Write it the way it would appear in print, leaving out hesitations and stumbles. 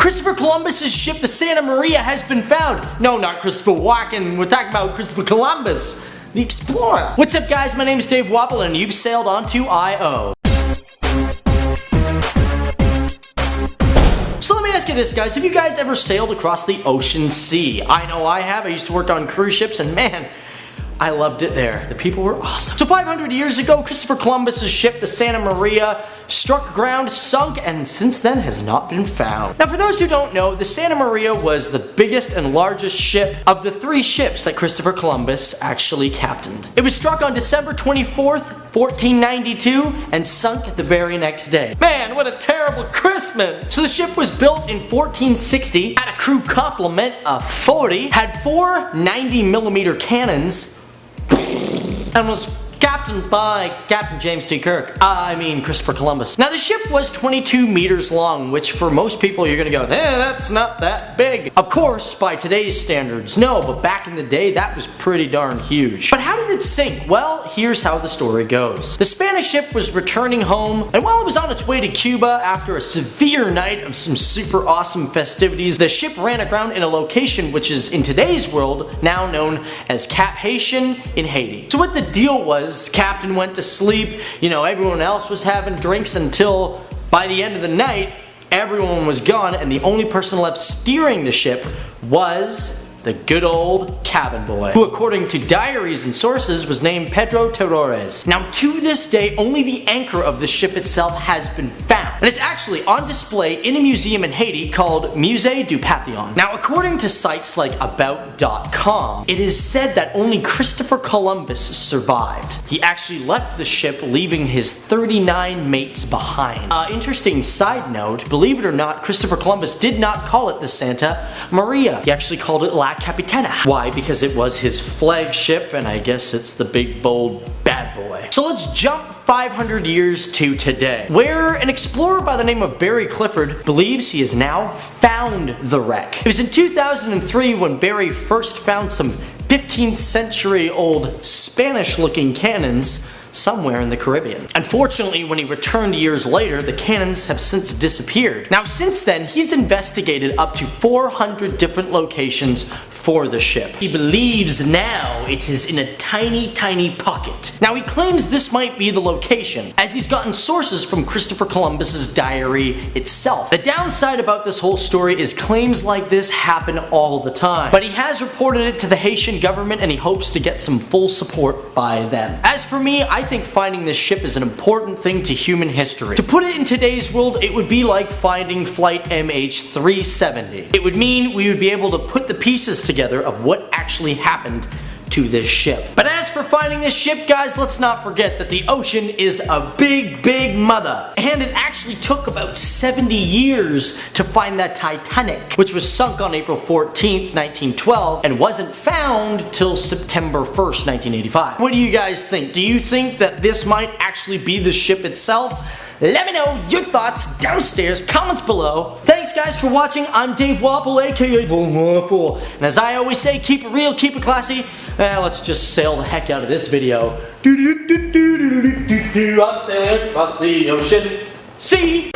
Christopher Columbus's ship, the Santa Maria, has been found. No, not Christopher Walken. We're talking about Christopher Columbus, the explorer. What's up, guys? My name is Dave Wapple, and you've sailed onto I.O. So let me ask you this, guys. Have you guys ever sailed across the ocean sea? I know I have. I used to work on cruise ships, and man, I loved it there. The people were awesome. So 500 years ago, Christopher Columbus's ship, the Santa Maria, struck ground, sunk, and since then has not been found. Now, for those who don't know, the Santa Maria was the biggest and largest ship of the 3 ships that Christopher Columbus actually captained. It was struck on December 24th, 1492, and sunk the very next day. Man, what a terrible Christmas! So the ship was built in 1460, had a crew complement of 40, had 4 90mm cannons, and was captained by Captain James T. Kirk. I mean Christopher Columbus. Now the ship was 22 meters long, which for most people you're gonna go, that's not that big. Of course, by today's standards, no, but back in the day that was pretty darn huge. But how did it sink? Well, here's how the story goes. The Spanish ship was returning home, and while it was on its way to Cuba after a severe night of some super awesome festivities, the ship ran aground in a location which is in today's world now known as Cap Haitian in Haiti. So what the deal was, the captain went to sleep, everyone else was having drinks until by the end of the night, everyone was gone and the only person left steering the ship was the good old cabin boy, who according to diaries and sources was named Pedro Torres. Now to this day, only the anchor of the ship itself has been found, and it's actually on display in a museum in Haiti called Musée du Panthéon. Now according to sites like About.com, it is said that only Christopher Columbus survived. He actually left the ship leaving his 39 mates behind. Interesting side note, believe it or not, Christopher Columbus did not call it the Santa Maria. He actually called it La Capitana. Why? Because it was his flagship, and I guess it's the big bold bad boy. So let's jump 500 years to today, where an explorer by the name of Barry Clifford believes he has now found the wreck. It was in 2003 when Barry first found some 15th century old Spanish looking cannons somewhere in the Caribbean. Unfortunately, when he returned years later, the cannons have since disappeared. Now since then, he's investigated up to 400 different locations for the ship. He believes now it is in a tiny pocket. Now he claims this might be the location, as he's gotten sources from Christopher Columbus's diary itself. The downside about this whole story is claims like this happen all the time, but he has reported it to the Haitian government and he hopes to get some full support by them. As for me, I think finding this ship is an important thing to human history. To put it in today's world, it would be like finding flight MH370. It would mean we would be able to put the pieces together of what actually happened to this ship. But as for finding this ship, guys, let's not forget that the ocean is a big mother. And it actually took about 70 years to find that Titanic, which was sunk on April 14th, 1912, and wasn't found till September 1st, 1985. What do you guys think? Do you think that this might actually be the ship itself? Let me know your thoughts downstairs, comments below. Thanks guys for watching. I'm Dave Wapple, aka The Waffle. And as I always say, keep it real, keep it classy. Let's just sail the heck out of this video. I'm sailing across the ocean. See?